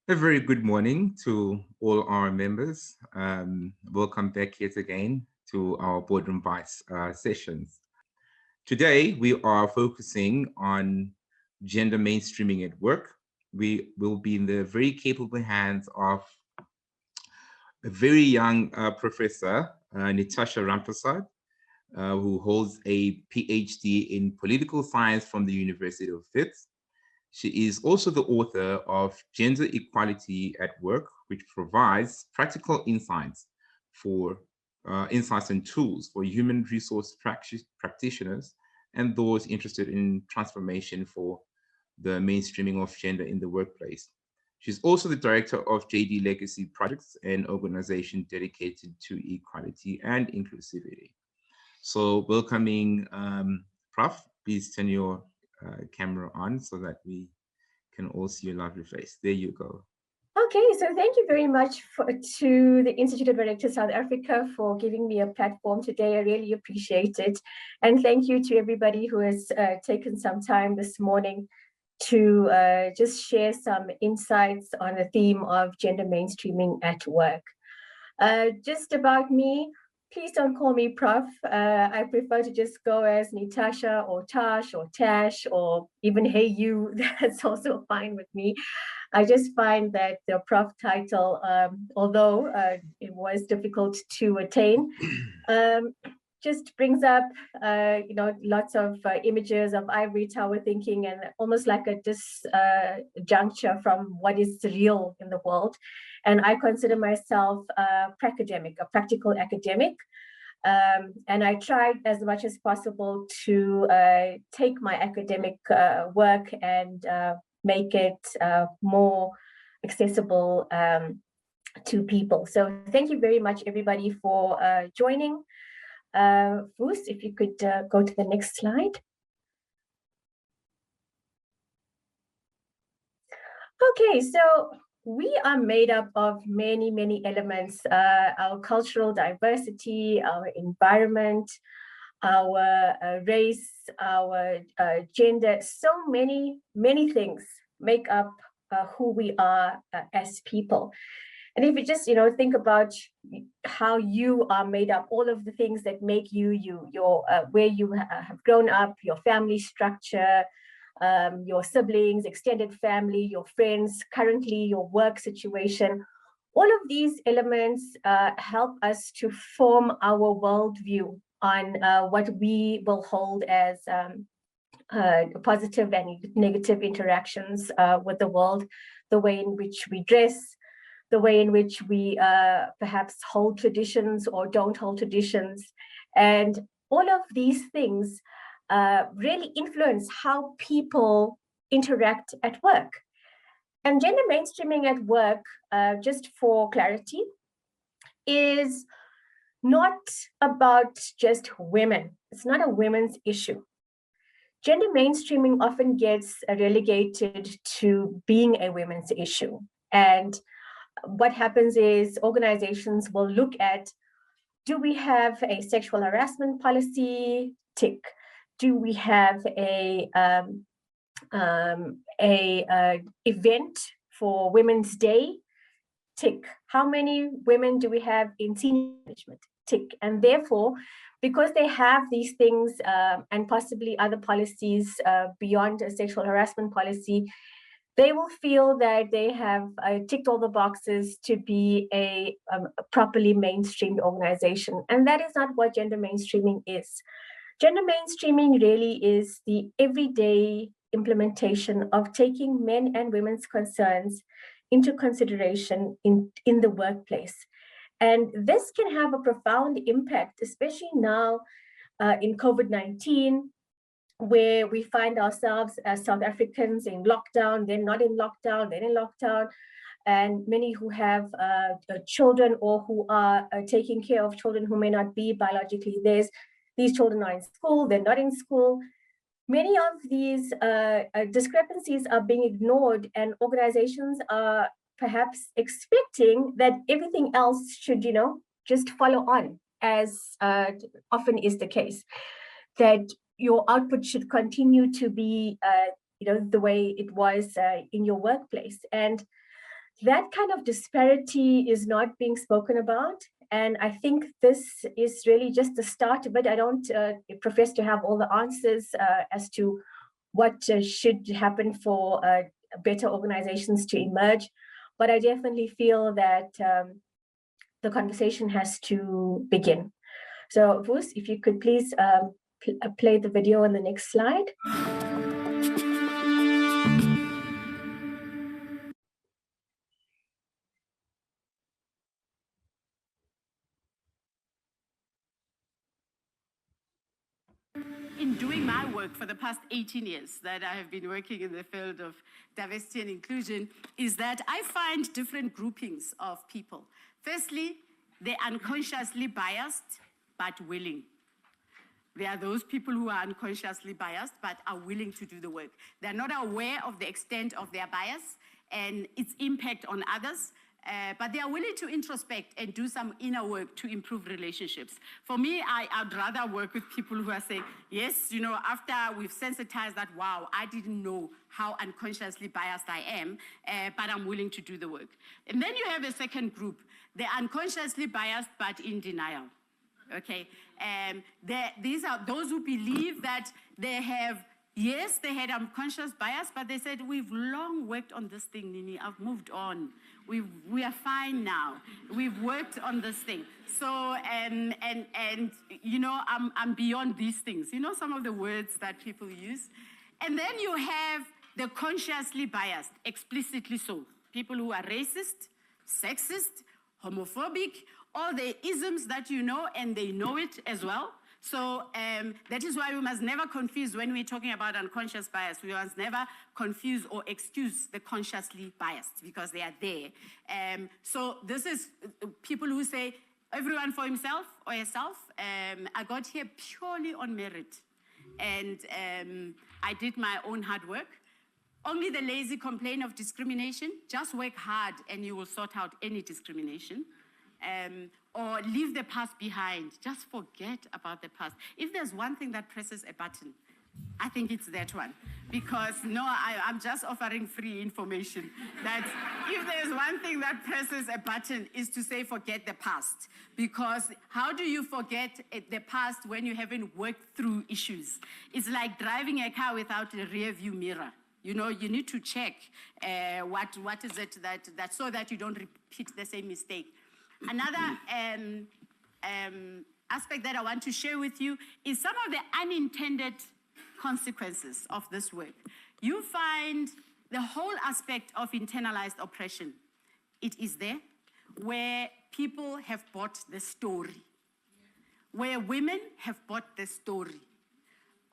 A very good morning to all our members. Welcome back yet again to our Boardroom Bites sessions. Today, we are focusing on gender mainstreaming at work. We will be in the very capable hands of a very young professor, Nitasha Ramparsad, who holds a PhD in political science from the University of Wits. She is also the author of Gender Equality at Work, which provides practical insights and tools for human resource practitioners and those interested in transformation for the mainstreaming of gender in the workplace. She's also the director of JD Legacy Projects, an organization dedicated to equality and inclusivity. So welcoming Prof, please turn your camera on so that we can all see your lovely face. There you go. Okay, so thank you very much to the Institute of Directors South Africa for giving me a platform today. I really appreciate it. And thank you to everybody who has taken some time this morning to just share some insights on the theme of gender mainstreaming at work. Just about me, please don't call me Prof. I prefer to just go as Nitasha or Tash or Tash or even Hey You. That's also fine with me. I just find that the Prof title, although it was difficult to attain, just brings up, lots of images of ivory tower thinking and almost like a disjuncture from what is real in the world. And I consider myself a practical academic. And I tried as much as possible to take my academic work and make it more accessible to people. So thank you very much, everybody, for joining. Bruce, if you could go to the next slide. Okay, so we are made up of many, many elements, our cultural diversity, our environment, our race, our gender, so many, many things make up who we are as people. And if you just, think about how you are made up, all of the things that make you, your where you have grown up, your family structure, your siblings, extended family, your friends, currently your work situation, all of these elements help us to form our worldview on what we will hold as positive and negative interactions with the world, the way in which we dress, the way in which we perhaps hold traditions or don't hold traditions. And all of these things really influence how people interact at work. And gender mainstreaming at work, just for clarity, is not about just women. It's not a women's issue. Gender mainstreaming often gets relegated to being a women's issue. And what happens is organizations will look at, do we have a sexual harassment policy? Tick. Do we have a event for Women's Day? Tick. How many women do we have in senior management? Tick. And therefore, because they have these things and possibly other policies beyond a sexual harassment policy, they will feel that they have ticked all the boxes to be a properly mainstreamed organization. And that is not what gender mainstreaming is. Gender mainstreaming really is the everyday implementation of taking men and women's concerns into consideration in the workplace. And this can have a profound impact, especially now in COVID-19, where we find ourselves as South Africans in lockdown, then not in lockdown, then in lockdown, and many who have children or who are taking care of children who may not be biologically theirs. These children are in school, they're not in school. Many of these discrepancies are being ignored, and organizations are perhaps expecting that everything else should, just follow on, as often is the case, that your output should continue to be, the way it was in your workplace. And that kind of disparity is not being spoken about. And I think this is really just the start of it. I don't profess to have all the answers as to what should happen for better organizations to emerge. But I definitely feel that the conversation has to begin. So, Vus, if you could please play the video on the next slide. In doing my work for the past 18 years that I have been working in the field of diversity and inclusion is that I find different groupings of people. Firstly, they're unconsciously biased, but willing. There are those people who are unconsciously biased, but are willing to do the work. They're not aware of the extent of their bias and its impact on others, but they are willing to introspect and do some inner work to improve relationships. For me, I'd rather work with people who are saying, yes, you know, after we've sensitized that, wow, I didn't know how unconsciously biased I am, but I'm willing to do the work. And then you have a second group. They're unconsciously biased, but in denial. Okay, these are those who believe that they have, yes, they had unconscious bias, but they said, we've long worked on this thing, Nini, I've moved on. We are fine now. We've worked on this thing. So, and you know, I'm beyond these things. You know, some of the words that people use. And then you have the consciously biased, explicitly so. People who are racist, sexist, homophobic, all the isms that you know, and they know it as well. So that is why we must never confuse when we're talking about unconscious bias. We must never confuse or excuse the consciously biased because they are there. So this is people who say, everyone for himself or herself. I got here purely on merit. And I did my own hard work. Only the lazy complain of discrimination. Just work hard and you will sort out any discrimination. Or leave the past behind. Just forget about the past. If there's one thing that presses a button, I think it's that one. Because no, I'm just offering free information. That if there's one thing that presses a button is to say forget the past. Because how do you forget the past when you haven't worked through issues? It's like driving a car without a rear view mirror. You know, you need to check what is it that so that you don't repeat the same mistake. Another aspect that I want to share with you is some of the unintended consequences of this work. You find the whole aspect of internalized oppression. It is there, where people have bought the story, where women have bought the story,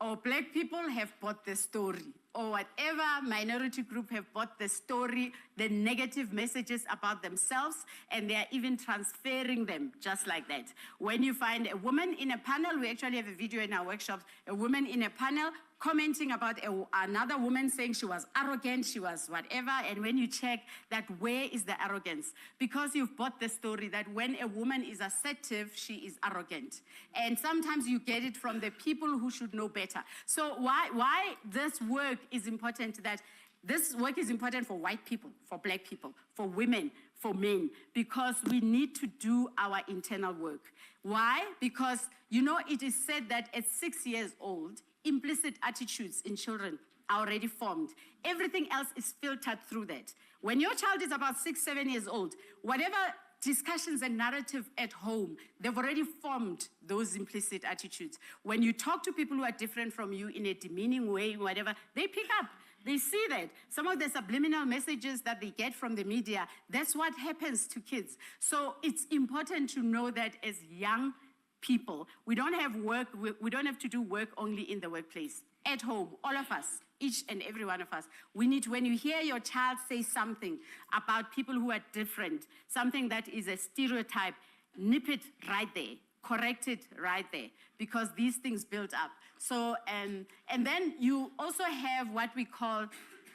or Black people have bought the story, or whatever minority group have bought the story, the negative messages about themselves, and they are even transferring them just like that. When you find a woman in a panel, we actually have a video in our workshops, a woman in a panel commenting about another woman saying she was arrogant, she was whatever, and when you check that, where is the arrogance? Because you've bought the story that when a woman is assertive, she is arrogant. And sometimes you get it from the people who should know better. So why this work is important, that this work is important for white people, for Black people, for women, for men, because we need to do our internal work. Why? Because, you know, it is said that at 6 years old, implicit attitudes in children are already formed. Everything else is filtered through that. When your child is about 6, 7 years old, whatever discussions and narrative at home, they've already formed those implicit attitudes. When you talk to people who are different from you in a demeaning way, whatever, they pick up. They see that. Some of the subliminal messages that they get from the media, that's what happens to kids. So it's important to know that as young people, we don't have to do work only in the workplace. At home, all of us, each and every one of us, we need to, when you hear your child say something about people who are different, something that is a stereotype, nip it right there, correct it right there, because these things build up. So, and then you also have what we call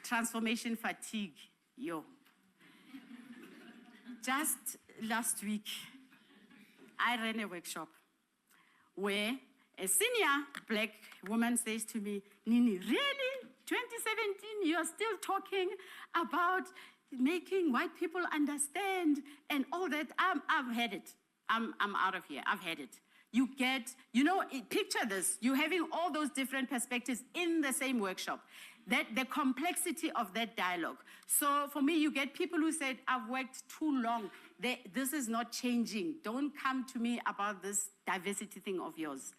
transformation fatigue. Just last week, I ran a workshop where a senior Black woman says to me, Nini, really? 2017, you're still talking about making white people understand and all that. I've had it. I'm out of here. I've had it. You get, picture this. You're having all those different perspectives in the same workshop. That the complexity of that dialogue. So for me, you get people who said, I've worked too long. This is not changing. Don't come to me about this diversity thing of yours.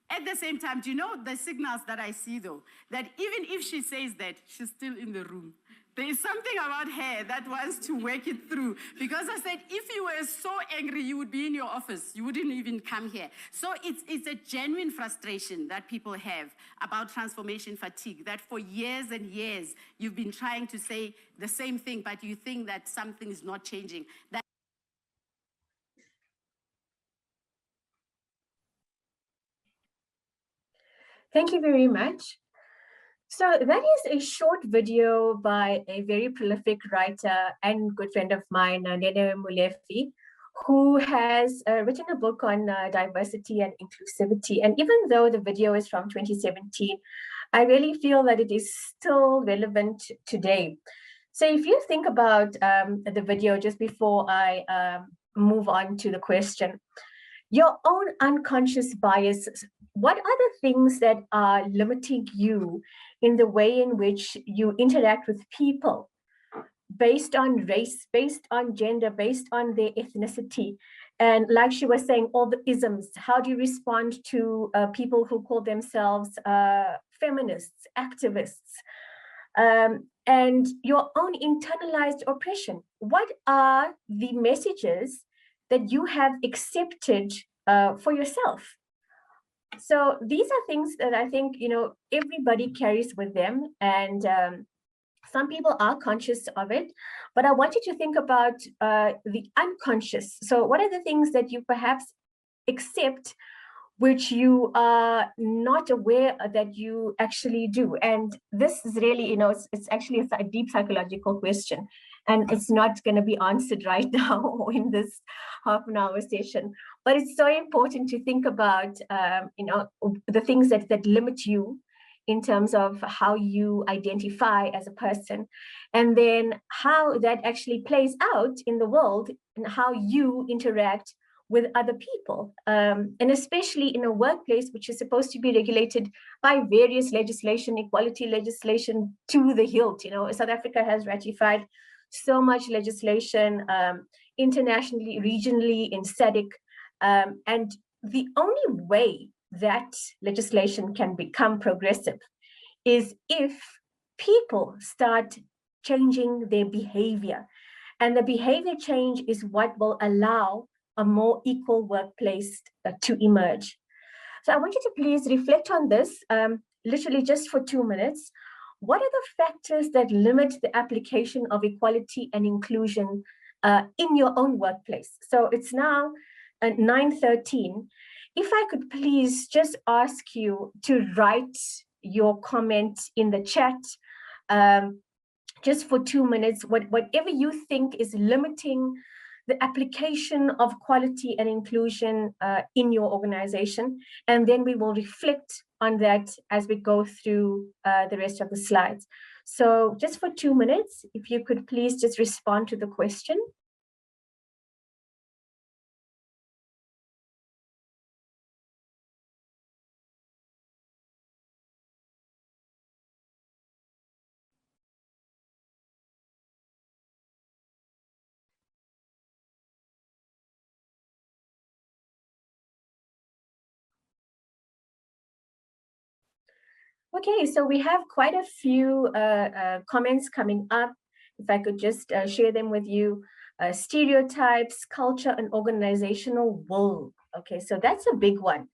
At the same time, do you know the signals that I see, though? That even if she says that, she's still in the room. There is something about her that wants to work it through. Because I said, if you were so angry, you would be in your office. You wouldn't even come here. So it's a genuine frustration that people have about transformation fatigue, that for years and years, you've been trying to say the same thing, but you think that something is not changing. Thank you very much. So that is a short video by a very prolific writer and good friend of mine, Nene Molefe, who has written a book on diversity and inclusivity. And even though the video is from 2017, I really feel that it is still relevant today. So if you think about the video, just before I move on to the question, your own unconscious biases, what are the things that are limiting you in the way in which you interact with people based on race, based on gender, based on their ethnicity? And like she was saying, all the isms, how do you respond to people who call themselves feminists, activists? And your own internalized oppression. What are the messages that you have accepted for yourself? So these are things that I think, everybody carries with them, and some people are conscious of it, but I want you to think about the unconscious. So what are the things that you perhaps accept, which you are not aware that you actually do? And this is really, it's actually a deep psychological question, and it's not going to be answered right now or in this half an hour session. But it's so important to think about, the things that limit you in terms of how you identify as a person, and then how that actually plays out in the world and how you interact with other people, and especially in a workplace which is supposed to be regulated by various legislation, equality legislation to the hilt. South Africa has ratified so much legislation internationally, regionally, in SADC, and the only way that legislation can become progressive is if people start changing their behavior, and the behavior change is what will allow a more equal workplace to emerge. So I want you to please reflect on this, literally just for 2 minutes. What are the factors that limit the application of equality and inclusion in your own workplace? So it's now 9:13. If I could please just ask you to write your comment in the chat, just for 2 minutes, whatever you think is limiting the application of quality and inclusion in your organization, and then we will reflect on that as we go through the rest of the slides. So just for 2 minutes, if you could please just respond to the question. Okay, so we have quite a few comments coming up. If I could just share them with you. Stereotypes, culture, and organizational will. Okay, so that's a big one.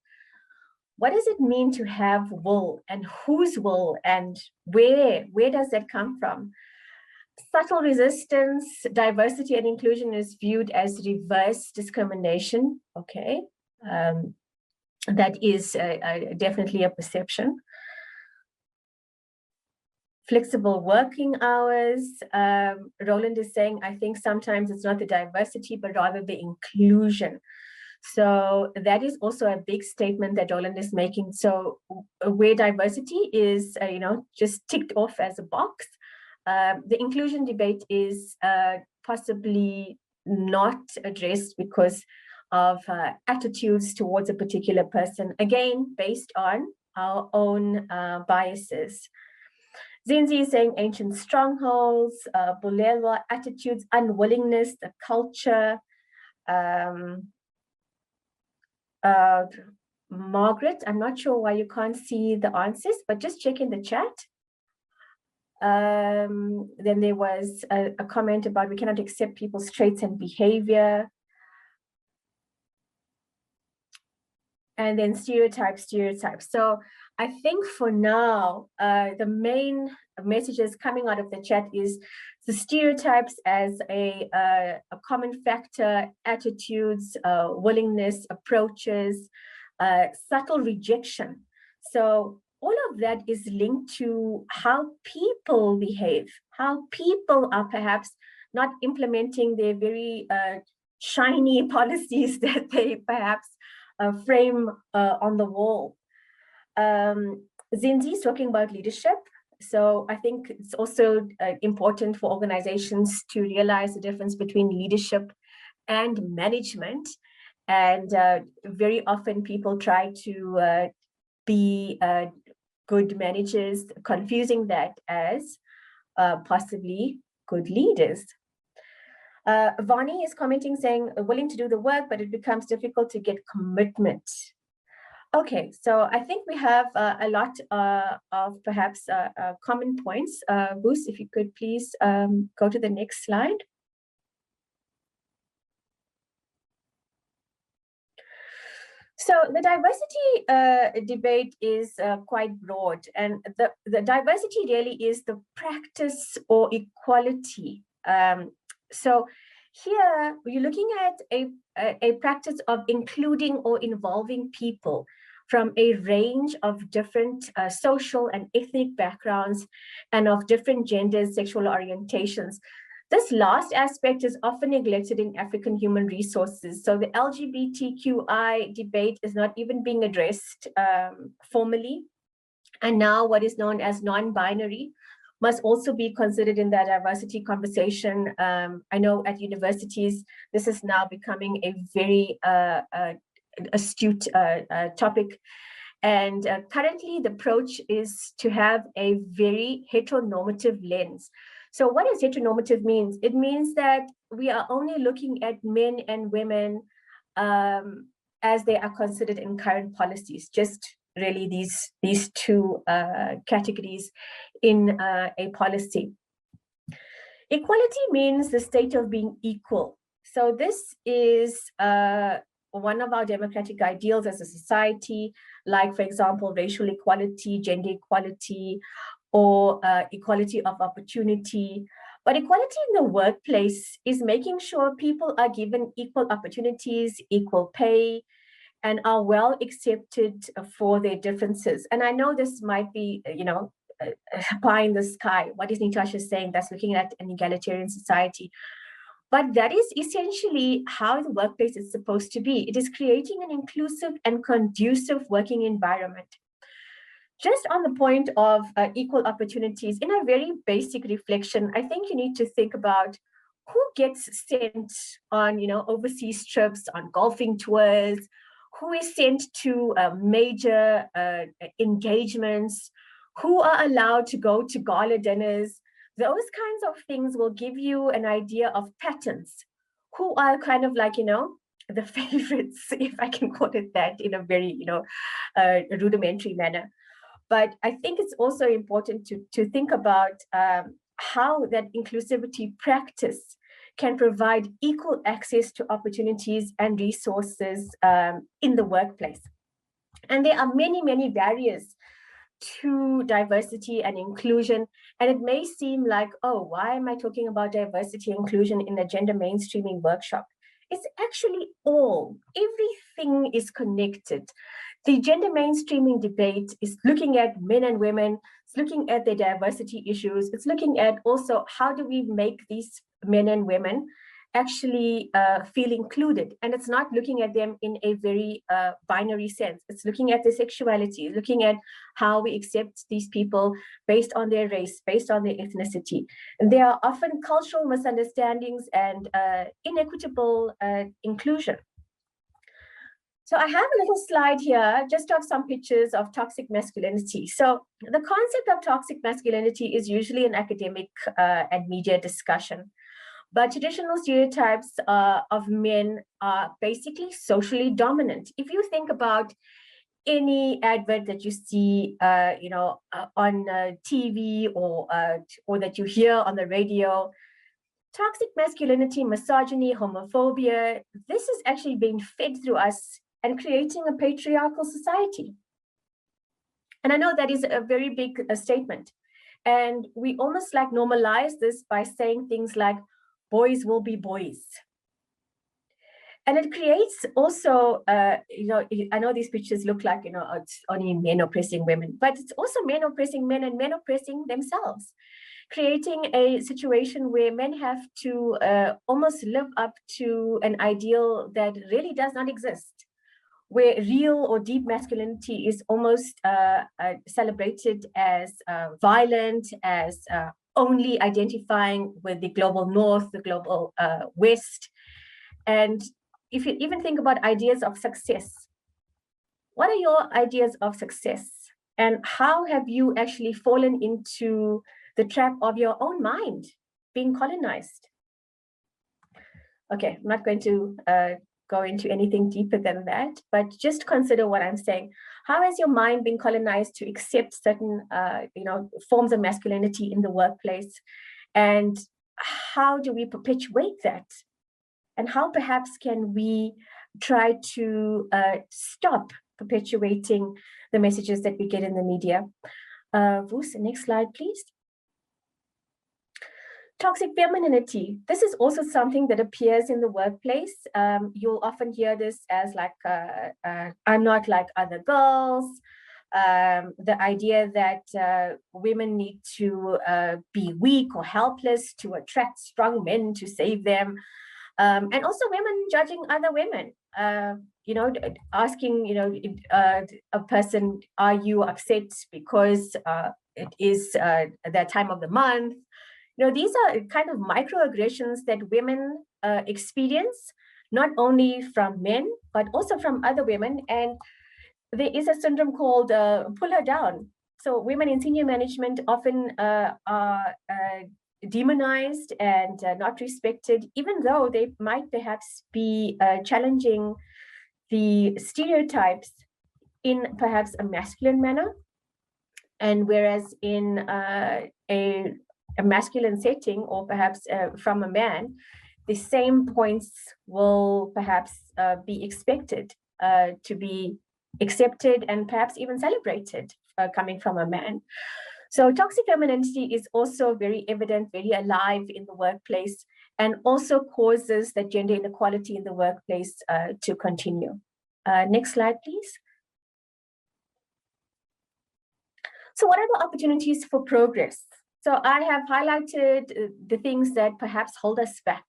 What does it mean to have will, and whose will, and where does that come from? Subtle resistance, diversity and inclusion is viewed as reverse discrimination. Okay, that is definitely a perception. Flexible working hours. Roland is saying, I think sometimes it's not the diversity, but rather the inclusion. So that is also a big statement that Roland is making. So where diversity is, just ticked off as a box, The inclusion debate is possibly not addressed because of attitudes towards a particular person, again, based on our own biases. Zinzi is saying ancient strongholds, Bulelwa, attitudes, unwillingness, the culture. Margaret, I'm not sure why you can't see the answers, but just check in the chat. Then there was a comment about we cannot accept people's traits and behavior. And then stereotypes. So I think for now, the main messages coming out of the chat is the stereotypes as a common factor, attitudes, willingness, approaches, subtle rejection. So all of that is linked to how people behave, how people are perhaps not implementing their very shiny policies that they perhaps frame on the wall. Zinzi is talking about leadership. So I think it's also important for organizations to realize the difference between leadership and management. And very often people try to be good managers, confusing that as possibly good leaders. Vani is commenting saying, willing to do the work, but it becomes difficult to get commitment. Okay, so I think we have a lot of perhaps common points. Boos, if you could please go to the next slide. So the diversity debate is quite broad, and the diversity really is the practice or equality. So here we're looking at a practice of including or involving people from a range of different social and ethnic backgrounds and of different genders, sexual orientations. This last aspect is often neglected in African human resources. So the LGBTQI debate is not even being addressed formally. And now what is known as non-binary must also be considered in that diversity conversation. I know at universities, this is now becoming a very astute topic. And currently the approach is to have a very heteronormative lens. So what does heteronormative means? It means that we are only looking at men and women as they are considered in current policies, just really these two categories in a policy. Equality means the state of being equal. So this is one of our democratic ideals as a society, like, for example, racial equality, gender equality, or equality of opportunity. But equality in the workplace is making sure people are given equal opportunities, equal pay, and are well accepted for their differences. And I know this might be, pie in the sky. What is Nitasha saying? That's looking at an egalitarian society. But that is essentially how the workplace is supposed to be. It is creating an inclusive and conducive working environment. Just on the point of equal opportunities, in a very basic reflection, I think you need to think about who gets sent on, overseas trips, on golfing tours, who is sent to major engagements, who are allowed to go to gala dinners. Those kinds of things will give you an idea of patterns, who are kind of like, the favorites, if I can call it that, in a very, rudimentary manner. But I think it's also important to think about how that inclusivity practice can provide equal access to opportunities and resources in the workplace. And there are many, many barriers to diversity and inclusion. And it may seem like, oh, why am I talking about diversity and inclusion in a gender mainstreaming workshop? It's actually everything is connected. The gender mainstreaming debate is looking at men and women, it's looking at their diversity issues, it's looking at also how do we make these men and women actually feel included. And it's not looking at them in a very binary sense. It's looking at their sexuality, looking at how we accept these people based on their race, based on their ethnicity. And there are often cultural misunderstandings and inequitable inclusion. So I have a little slide here just of some pictures of toxic masculinity. So the concept of toxic masculinity is usually an academic and media discussion. But traditional stereotypes of men are basically socially dominant. If you think about any advert that you see, on TV or that you hear on the radio, toxic masculinity, misogyny, homophobia, this is actually being fed through us and creating a patriarchal society. And I know that is a very big statement. And we almost like normalize this by saying things like, boys will be boys. And it creates also, I know these pictures look like, it's only men oppressing women, but it's also men oppressing men and men oppressing themselves, creating a situation where men have to almost live up to an ideal that really does not exist, where real or deep masculinity is almost celebrated as violent, as only identifying with the global north, the global west. And if you even think about ideas of success, what are your ideas of success? And how have you actually fallen into the trap of your own mind being colonized? Okay, I'm not going to go into anything deeper than that, but just consider what I'm saying. How has your mind been colonized to accept certain, forms of masculinity in the workplace? And how do we perpetuate that? And how perhaps can we try to stop perpetuating the messages that we get in the media? Woos, next slide, please. Toxic femininity. This is also something that appears in the workplace. You'll often hear this as like, I'm not like other girls. The idea that women need to be weak or helpless to attract strong men to save them. And also women judging other women, asking, a person, are you upset because it is that time of the month? These are kind of microaggressions that women experience, not only from men, but also from other women. And there is a syndrome called pull her down. So women in senior management often are demonized and not respected, even though they might perhaps be challenging the stereotypes in perhaps a masculine manner. And whereas in a masculine setting, or perhaps from a man, the same points will perhaps be expected to be accepted and perhaps even celebrated coming from a man. So toxic femininity is also very evident, very alive in the workplace, and also causes the gender inequality in the workplace to continue. Next slide, please. So what are the opportunities for progress? So I have highlighted the things that perhaps hold us back.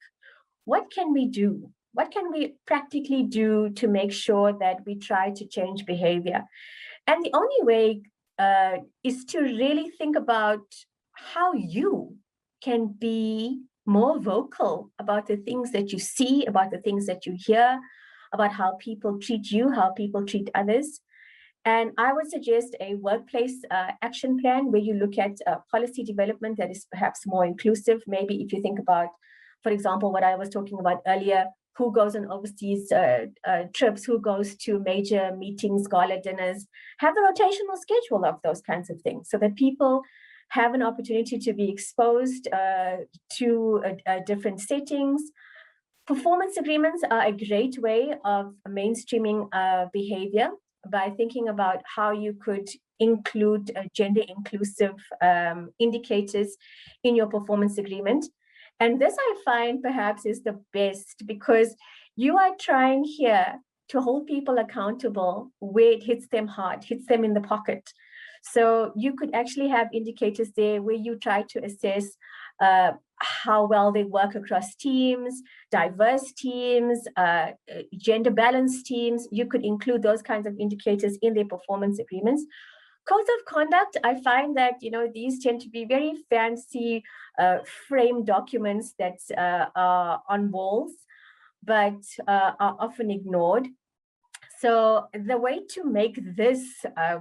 What can we do? What can we practically do to make sure that we try to change behavior? And the only way is to really think about how you can be more vocal about the things that you see, about the things that you hear, about how people treat you, how people treat others. And I would suggest a workplace action plan where you look at policy development that is perhaps more inclusive. Maybe if you think about, for example, what I was talking about earlier, who goes on overseas trips, who goes to major meetings, gala dinners, have a rotational schedule of those kinds of things so that people have an opportunity to be exposed to different settings. Performance agreements are a great way of mainstreaming behavior by thinking about how you could include gender inclusive indicators in your performance agreement. And this I find perhaps is the best, because you are trying here to hold people accountable where it hits them hard, hits them in the pocket. So you could actually have indicators there where you try to assess how well they work across teams, diverse teams, gender balanced teams. You could include those kinds of indicators in their performance agreements. Codes of conduct, I find that, these tend to be very fancy frame documents that are on walls, but are often ignored. So the way to make this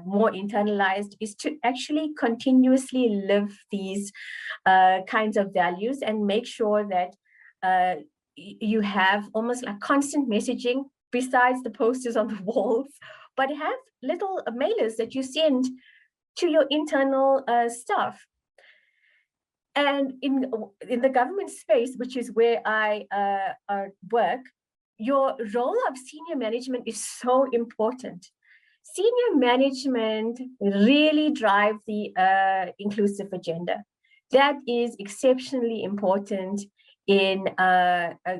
more internalized is to actually continuously live these kinds of values and make sure that you have almost like constant messaging besides the posters on the walls, but have little mailers that you send to your internal staff. And in the government space, which is where I work, your role of senior management is so important. Senior management really drive the inclusive agenda. That is exceptionally important in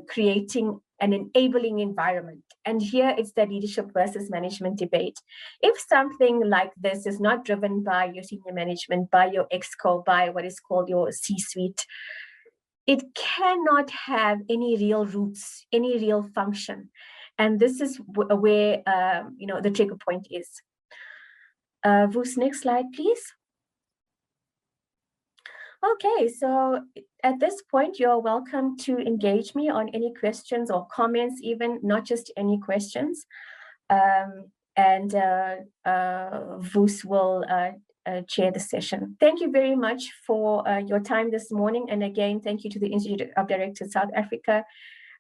creating an enabling environment. And here it's the leadership versus management debate. If something like this is not driven by your senior management, by your exco, by what is called your C-suite, it cannot have any real roots, any real function. And this is where the trigger point is. Voos, next slide, please. Okay, so at this point, you're welcome to engage me on any questions or comments, even not just any questions. And Voos will chair the session. Thank you very much for your time this morning. And again, thank you to the Institute of Directors South Africa.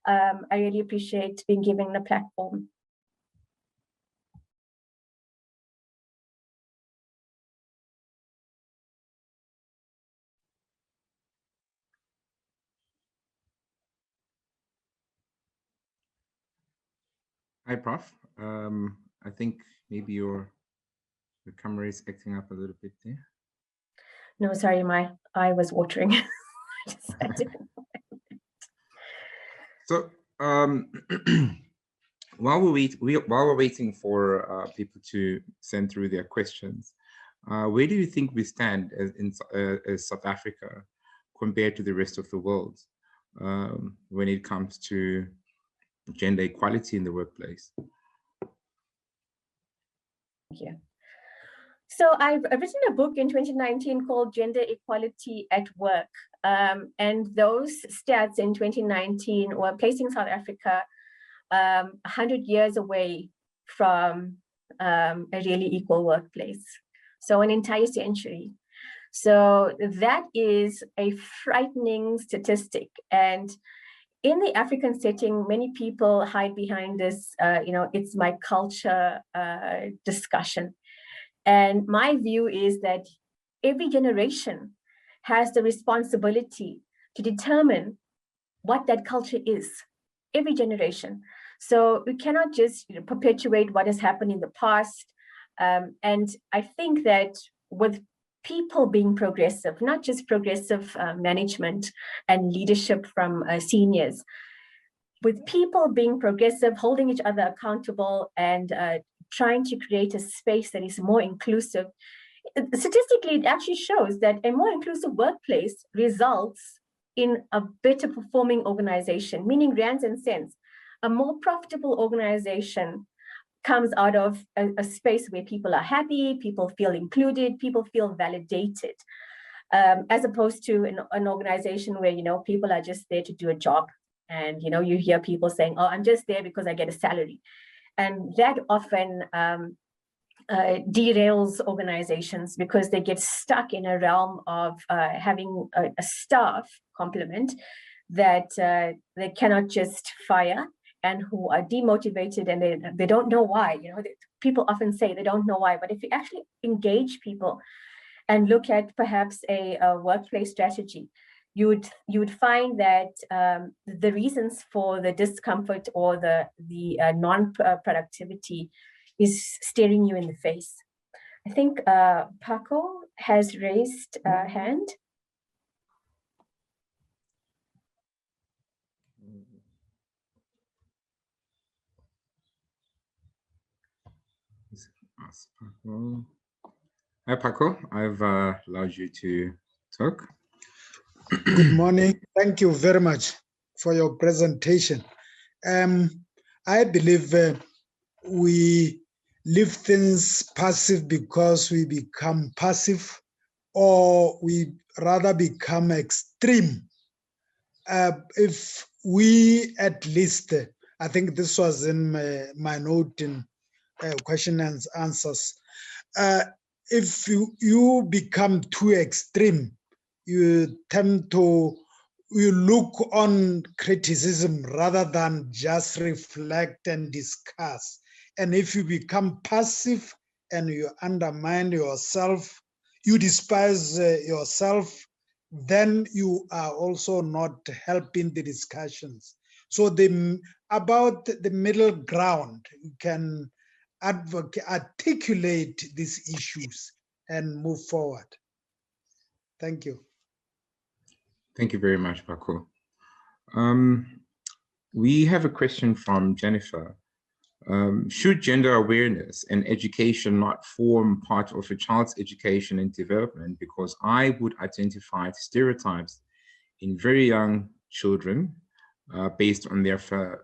I really appreciate being given the platform. Hi, Prof. I think maybe your camera is acting up a little bit there. No, sorry, my eye was watering. So while we're waiting for people to send through their questions, where do you think we stand as South Africa compared to the rest of the world when it comes to gender equality in the workplace? Thank you. So I've written a book in 2019 called Gender Equality at Work. And those stats in 2019 were placing South Africa 100 years away from a really equal workplace. So an entire century. So that is a frightening statistic. And in the African setting, many people hide behind this, it's my culture discussion. And my view is that every generation has the responsibility to determine what that culture is, every generation. So we cannot just perpetuate what has happened in the past. And I think that with people being progressive, not just progressive management and leadership from seniors, with people being progressive, holding each other accountable, and trying to create a space that is more inclusive. Statistically, it actually shows that a more inclusive workplace results in a better performing organization, meaning rands and cents. A more profitable organization comes out of a space where people are happy, people feel included, people feel validated, as opposed to an organization where, people are just there to do a job. And, you hear people saying, oh, I'm just there because I get a salary. And that often derails organizations because they get stuck in a realm of having a staff complement that they cannot just fire, and who are demotivated, and they don't know why. People often say they don't know why, but if you actually engage people and look at perhaps a workplace strategy, you would find that the reasons for the discomfort or the non-productivity is staring you in the face. I think Paco has raised a hand. Hi, Paco. I've allowed you to talk. Good morning. Thank you very much for your presentation. I believe we leave things passive because we become passive, or we rather become extreme. If we at least, I think this was in my note in question and answers, if you become too extreme, you tend to look on criticism rather than just reflect and discuss. And if you become passive and you undermine yourself, you despise yourself, then you are also not helping the discussions. So about the middle ground, you can articulate these issues and move forward. Thank you. Thank you very much, Paco. We have a question from Jennifer. Should gender awareness and education not form part of a child's education and development? Because I would identify stereotypes in very young children based on their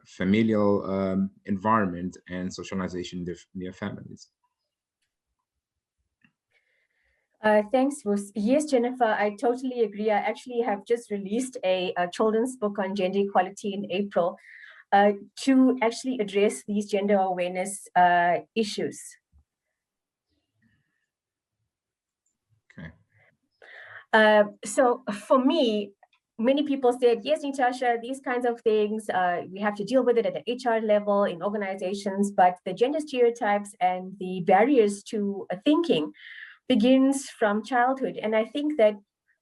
familial environment and socialization in their families. Thanks, Bruce. Yes, Jennifer, I totally agree. I actually have just released a children's book on gender equality in April to actually address these gender awareness issues. Okay. So for me, many people said, yes, Nitasha, these kinds of things, we have to deal with it at the HR level in organizations, but the gender stereotypes and the barriers to thinking begins from childhood. And I think that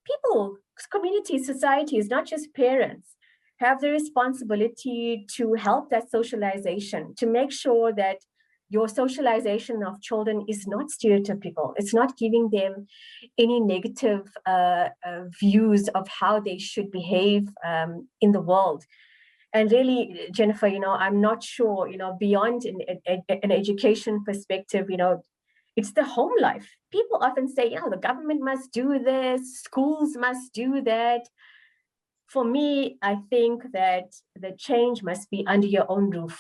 people, communities, societies, not just parents, have the responsibility to help that socialization, to make sure that your socialization of children is not stereotypical. It's not giving them any negative views of how they should behave in the world. And really, Jennifer, I'm not sure, beyond an education perspective, it's the home life. People often say, the government must do this, schools must do that. For me, I think that the change must be under your own roof.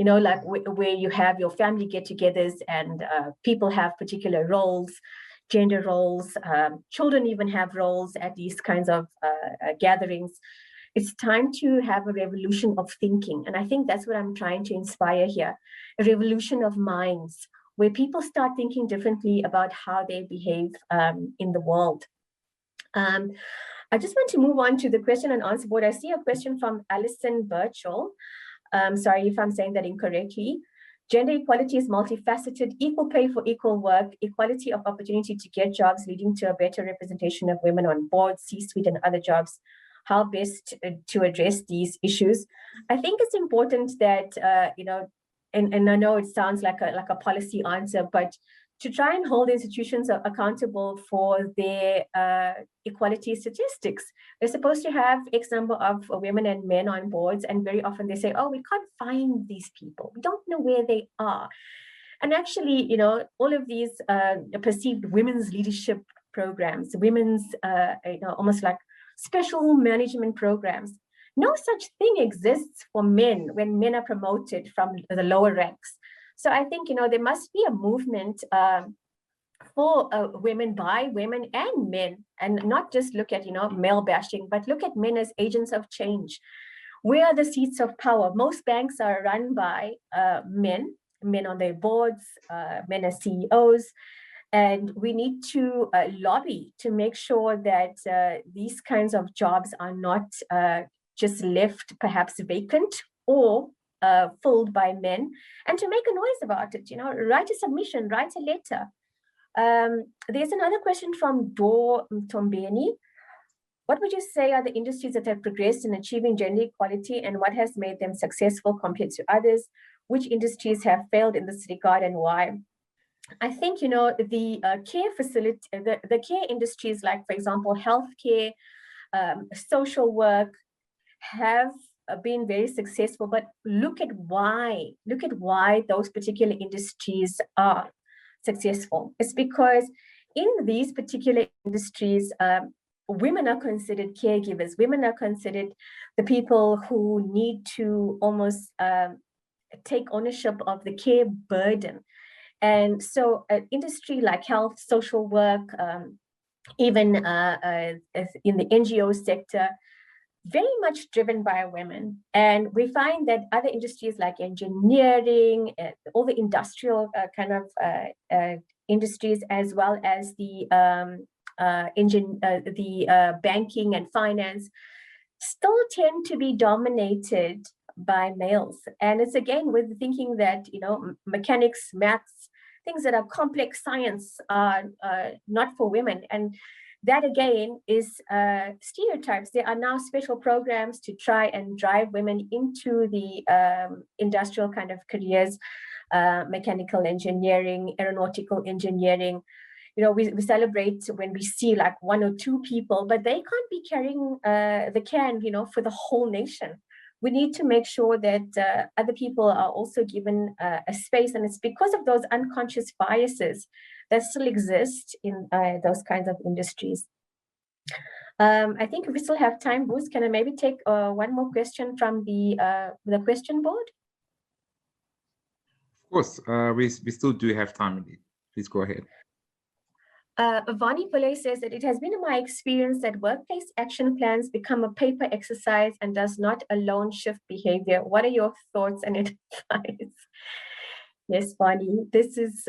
Like where you have your family get-togethers and people have particular roles, gender roles, children even have roles at these kinds of gatherings. It's time to have a revolution of thinking. And I think that's what I'm trying to inspire here, a revolution of minds, where people start thinking differently about how they behave in the world. I just want to move on to the question and answer board. I see a question from Alison Birchall. Sorry if I'm saying that incorrectly. Gender equality is multifaceted, equal pay for equal work, equality of opportunity to get jobs leading to a better representation of women on boards, C-suite and other jobs. How best to address these issues? I think it's important that, and I know it sounds like a policy answer, but to try and hold institutions accountable for their equality statistics. They're supposed to have X number of women and men on boards, and very often they say, oh, we can't find these people. We don't know where they are. And actually, all of these perceived women's leadership programs, women's, almost like special management programs, no such thing exists for men when men are promoted from the lower ranks. So I think, there must be a movement for women, by women and men, and not just look at, male bashing, but look at men as agents of change. Where are the seats of power? Most banks are run by men on their boards, men as CEOs. And we need to lobby to make sure that these kinds of jobs are not just left perhaps vacant or filled by men, and to make a noise about it, write a submission, write a letter. There's another question from Dor Tombeni. What would you say are the industries that have progressed in achieving gender equality, and what has made them successful compared to others? Which industries have failed in this regard and why? I think, the care facility, the care industries, like, for example, healthcare, social work, have been very successful, but look at why those particular industries are successful. It's because in these particular industries, women are considered caregivers. Women are considered the people who need to almost take ownership of the care burden. And so an industry like health, social work, even in the NGO sector, very much driven by women. And we find that other industries like engineering, all the industrial kind of industries, as well as the banking and finance, still tend to be dominated by males. And it's again with thinking that, you know, mechanics, maths, things that are complex science are not for women. And that again is stereotypes. There are now special programs to try and drive women into the industrial kind of careers, mechanical engineering, aeronautical engineering. You know, we celebrate when we see like one or two people, but they can't be carrying the can, you know, for the whole nation. We need to make sure that other people are also given a space, and it's because of those unconscious biases that still exist in those kinds of industries. I think if we still have time, Bruce, can I maybe take one more question from the question board? Of course, we still do have time. Please go ahead. Vani Pillay says that it has been my experience that workplace action plans become a paper exercise and does not alone shift behavior. What are your thoughts and advice? Yes, Vani, this is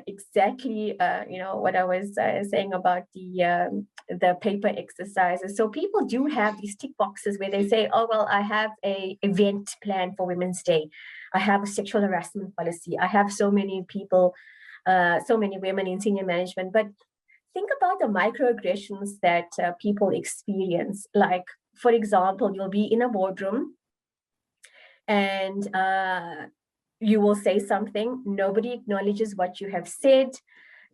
exactly you know, what I was saying about the paper exercises. So people do have these tick boxes where they say, oh, well, I have an event plan for Women's Day. I have a sexual harassment policy. I have so many people, so many women in senior management. But think about the microaggressions that people experience. Like, for example, you'll be in a boardroom and you will say something. Nobody acknowledges what you have said.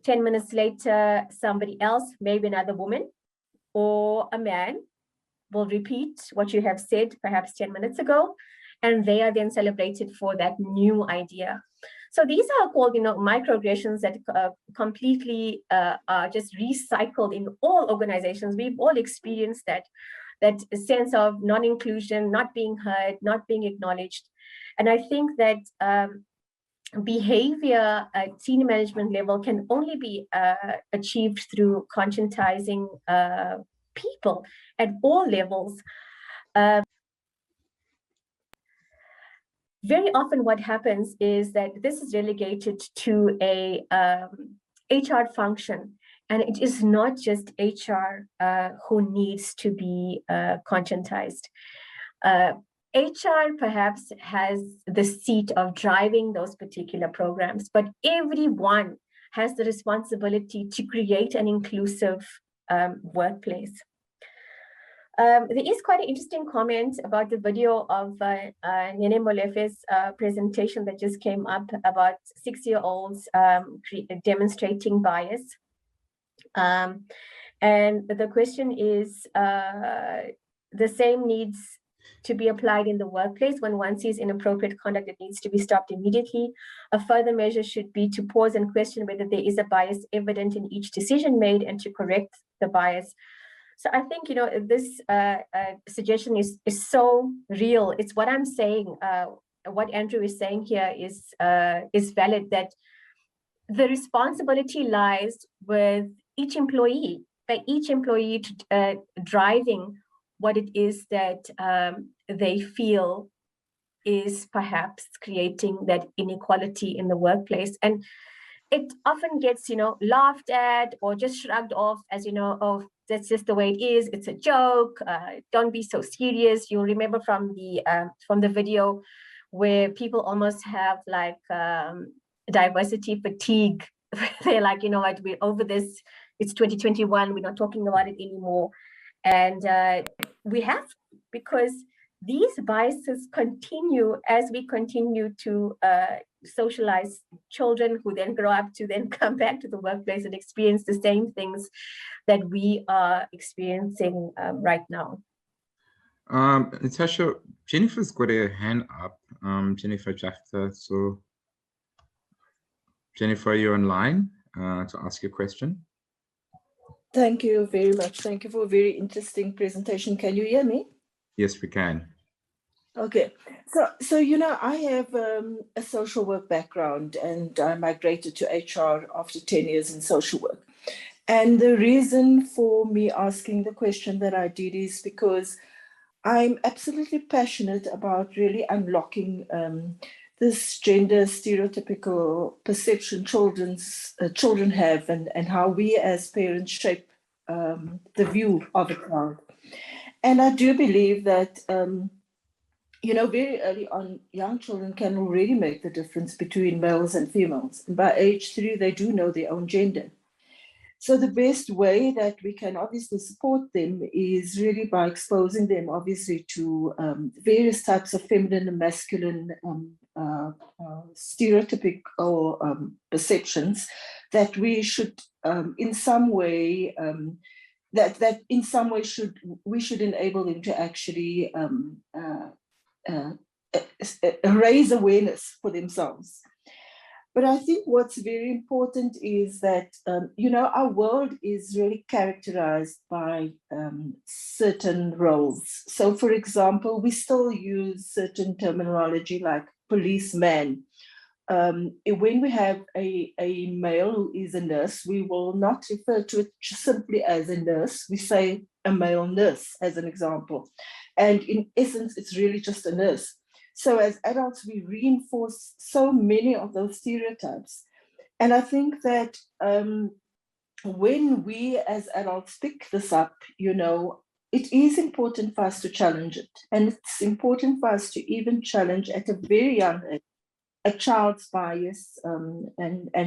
10 minutes later, somebody else, maybe another woman or a man, will repeat what you have said perhaps 10 minutes ago, and they are then celebrated for that new idea. So these are called, you know, microaggressions that completely are just recycled in all organizations. We've all experienced that sense of non-inclusion, not being heard, not being acknowledged. And I think that behavior at senior management level can only be achieved through conscientizing people at all levels. Very often what happens is that this is relegated to a HR function, and it is not just HR who needs to be conscientized. HR perhaps has the seat of driving those particular programs, but everyone has the responsibility to create an inclusive workplace. There is quite an interesting comment about the video of Nene Molefe's presentation that just came up about 6-year-olds demonstrating bias. And the question is, the same needs to be applied in the workplace. When one sees inappropriate conduct, it needs to be stopped immediately. A further measure should be to pause and question whether there is a bias evident in each decision made and to correct the bias. So I think, you know, this suggestion is so real. It's what I'm saying. What Andrew is saying here is valid, that the responsibility lies with each employee, by each employee driving what it is that they feel is perhaps creating that inequality in the workplace. And it often gets, you know, laughed at or just shrugged off as, you know, oh, that's just the way it is. It's a joke. Don't be so serious. You'll remember from the video where people almost have like diversity fatigue. They're like, you know what, we're over this. It's 2021. We're not talking about it anymore. And we have, because these biases continue as we continue to socialize children who then grow up to then come back to the workplace and experience the same things that we are experiencing right now. Nitasha, Jennifer's got her hand up. Jennifer Jafta. So, Jennifer, you're online to ask your question. Thank you very much. Thank you for a very interesting presentation. Can you hear me? Yes, we can. Okay, so you know, I have a social work background, and I migrated to HR after 10 years in social work. And the reason for me asking the question that I did is because I'm absolutely passionate about really unlocking this gender stereotypical perception children have, and how we as parents shape the view of a child. And I do believe that you know, very early on, young children can already make the difference between males and females. And by age 3, they do know their own gender. So the best way that we can obviously support them is really by exposing them, obviously, to various types of feminine and masculine stereotypical perceptions that we should, in some way, we should enable them to actually raise awareness for themselves. But I think what's very important is that, you know, our world is really characterized by certain roles. So, for example, we still use certain terminology like policeman. When we have a male who is a nurse, we will not refer to it simply as a nurse. We say a male nurse, as an example. And in essence, it's really just a nurse. So as adults, we reinforce so many of those stereotypes. And I think that when we as adults pick this up, you know, it is important for us to challenge it. And it's important for us to even challenge at a very young age a child's bias and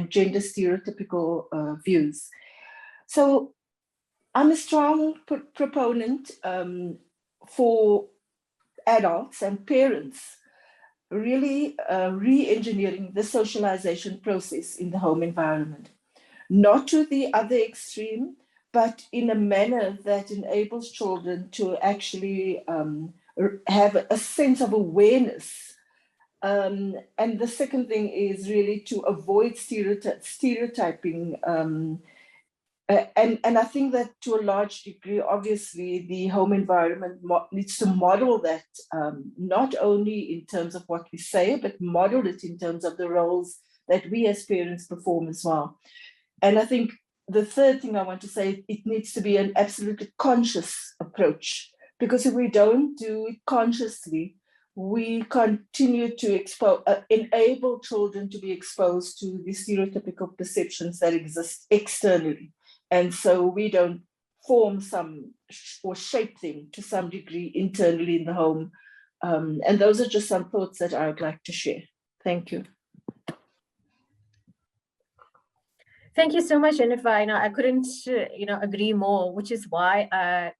gender stereotypical views. So I'm a strong proponent for adults and parents really re-engineering the socialization process in the home environment, not to the other extreme, but in a manner that enables children to actually have a sense of awareness. And the second thing is really to avoid stereotyping. And I think that to a large degree, obviously, the home environment needs to model that, not only in terms of what we say, but model it in terms of the roles that we as parents perform as well. And I think the third thing I want to say, it needs to be an absolutely conscious approach, because if we don't do it consciously, we continue to enable children to be exposed to the stereotypical perceptions that exist externally. And so we don't form some or shape them to some degree internally in the home. And those are just some thoughts that I would like to share. Thank you. Thank you so much, Jennifer. You know, I couldn't, agree more, which is why, I've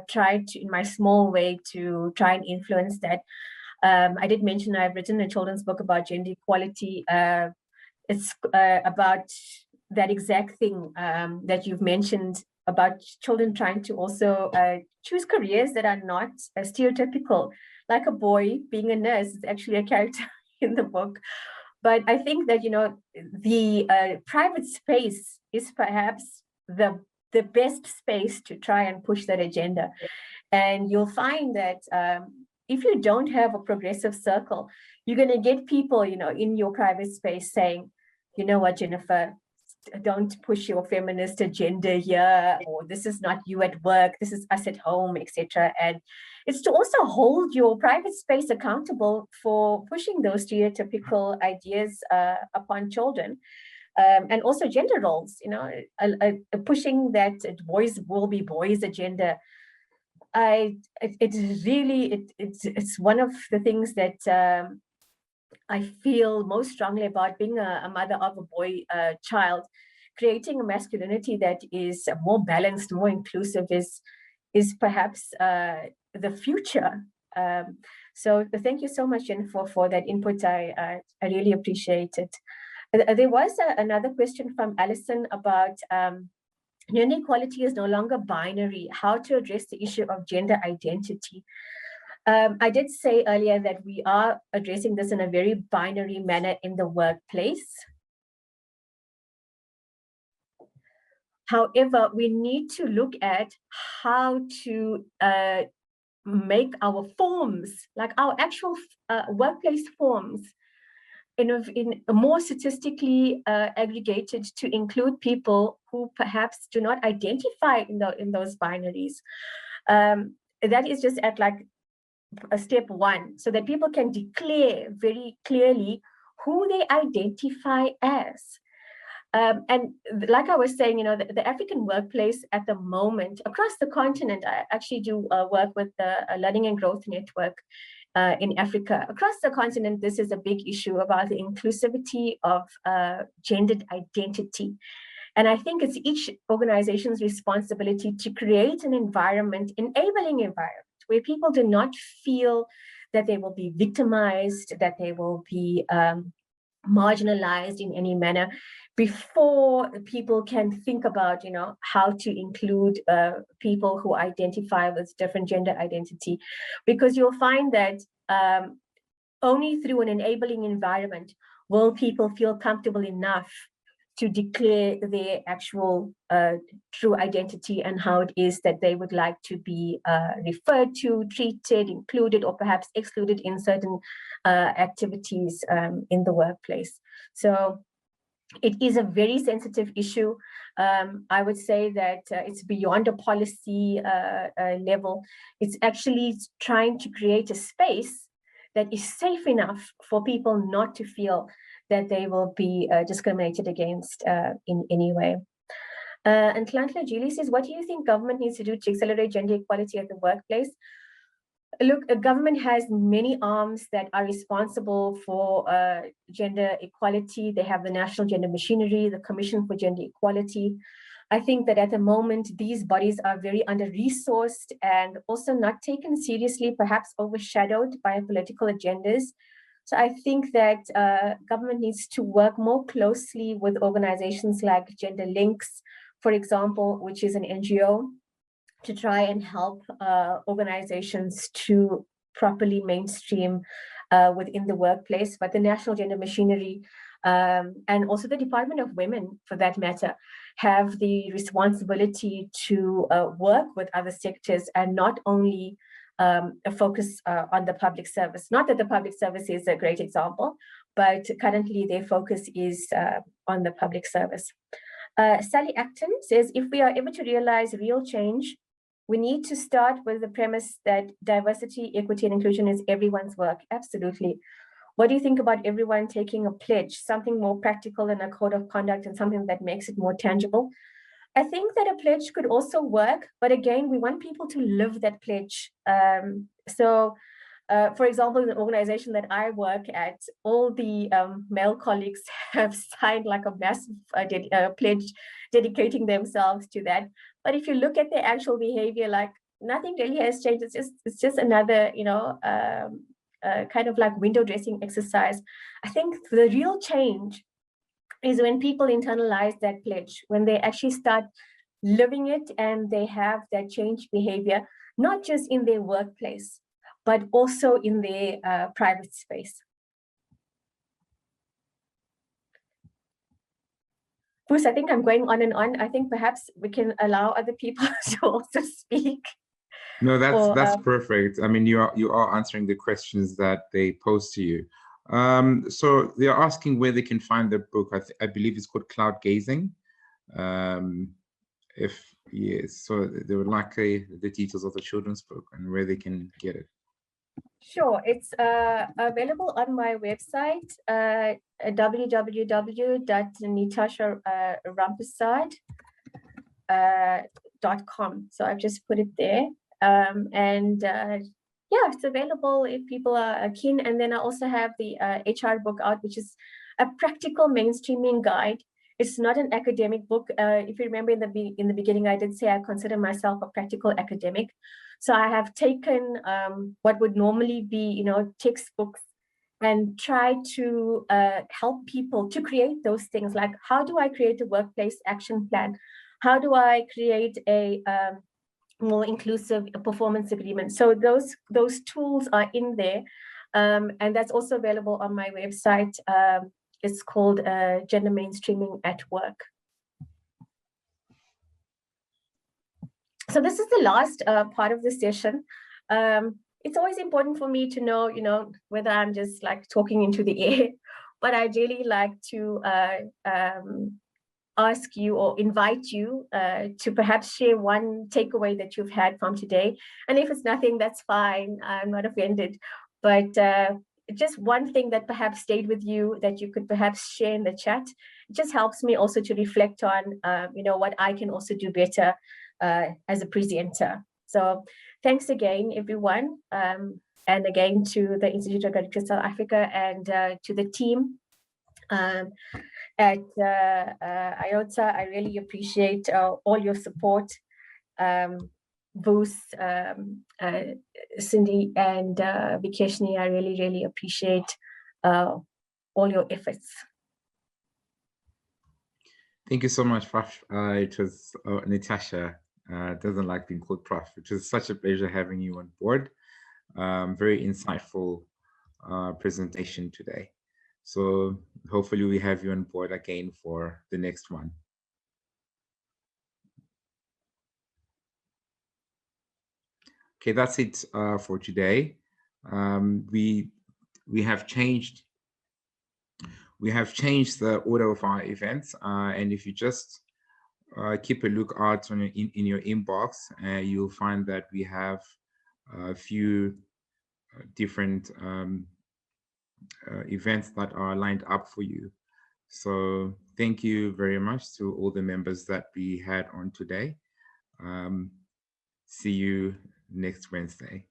tried to, in my small way, to try and influence that. I did mention I've written a children's book about gender equality. It's about that exact thing that you've mentioned about children trying to also choose careers that are not stereotypical. Like a boy being a nurse is actually a character in the book. But I think that, the private space is perhaps the best space to try and push that agenda. And you'll find that if you don't have a progressive circle, you're going to get people, in your private space saying, you know what, Jennifer, don't push your feminist agenda here, or this is not you at work, this is us at home, etc. And it's to also hold your private space accountable for pushing those stereotypical ideas upon children, and also gender roles, pushing that boys will be boys agenda. It's one of the things that I feel most strongly about being a mother of a boy child. Creating a masculinity that is more balanced, more inclusive is perhaps the future. So thank you so much, Jennifer, for that input. I really appreciate it. There was another question from Alison about gender equality is no longer binary. How to address the issue of gender identity? I did say earlier that we are addressing this in a very binary manner in the workplace. However, we need to look at how to make our forms, like our actual workplace forms, in more statistically aggregated to include people who perhaps do not identify in those binaries. That is just at like a step one, so that people can declare very clearly who they identify as. And like I was saying, the African workplace at the moment across the continent, I actually do work with the Learning and Growth Network in Africa. Across the continent, this is a big issue about the inclusivity of gendered identity. And I think it's each organization's responsibility to create an environment, enabling environment, where people do not feel that they will be victimized, that they will be marginalized in any manner, before people can think about, how to include people who identify with different gender identity. Because you'll find that only through an enabling environment will people feel comfortable enough to declare their actual true identity and how it is that they would like to be referred to, treated, included, or perhaps excluded in certain activities in the workplace. So it is a very sensitive issue. I would say that it's beyond a policy level. It's actually trying to create a space that is safe enough for people not to feel that they will be discriminated against in any way. And Klantla Julie says, what do you think government needs to do to accelerate gender equality at the workplace? Look, a government has many arms that are responsible for gender equality. They have the National Gender Machinery, the Commission for Gender Equality. I think that at the moment, these bodies are very under-resourced and also not taken seriously, perhaps overshadowed by political agendas. So I think that government needs to work more closely with organizations like Gender Links, for example, which is an NGO, to try and help organizations to properly mainstream within the workplace. But the National Gender Machinery and also the Department of Women, for that matter, have the responsibility to work with other sectors and not only a focus on the public service. Not that the public service is a great example, but currently their focus is on the public service. Sally Acton says, if we are able to realize real change, we need to start with the premise that diversity, equity, and inclusion is everyone's work. Absolutely. What do you think about everyone taking a pledge, something more practical than a code of conduct and something that makes it more tangible? I think that a pledge could also work, but again, we want people to live that pledge. For example, in the organization that I work at, all the male colleagues have signed like a massive pledge dedicating themselves to that. But if you look at their actual behavior, like nothing really has changed. It's just another, kind of like window dressing exercise. I think the real change is when people internalize that pledge, when they actually start living it and they have that change behavior, not just in their workplace, but also in their private space. Bruce, I think I'm going on and on. I think perhaps we can allow other people to also speak. No, that's perfect. I mean, you are answering the questions that they pose to you. So they're asking where they can find the book. I believe it's called Cloud Gazing. Yes, so they would like the details of the children's book and where they can get it. Sure, it's available on my website, www.nitasha.ramparsad.com. So I've just put it there. Yeah, it's available if people are keen. And then I also have the HR book out, which is a practical mainstreaming guide. It's not an academic book. If you remember in the beginning, I did say I consider myself a practical academic. So I have taken what would normally be, textbooks and try to help people to create those things. Like, how do I create a workplace action plan? How do I create a more inclusive performance agreement? So those tools are in there. And that's also available on my website. It's called Gender Mainstreaming at Work. So this is the last part of the session. It's always important for me to know, whether I'm just like talking into the air, but I'd really like to ask you or invite you to perhaps share one takeaway that you've had from today. And if it's nothing, that's fine. I'm not offended. But just one thing that perhaps stayed with you that you could perhaps share in the chat. It just helps me also to reflect on, what I can also do better as a presenter. So thanks again, everyone. And again to the Institute of Agriculture South Africa and to the team at IOTA. I really appreciate all your support. Booth, Cindy and Vikeshni, I really, really appreciate all your efforts. Thank you so much, Prof. It was Nitasha, doesn't like being called Prof. It was such a pleasure having you on board. Very insightful presentation today. So hopefully we have you on board again for the next one. Okay, that's it for today. We have changed the order of our events, and if you just keep a lookout on in your inbox, you'll find that we have a few different events that are lined up for you. So thank you very much to all the members that we had on today. See you next Wednesday.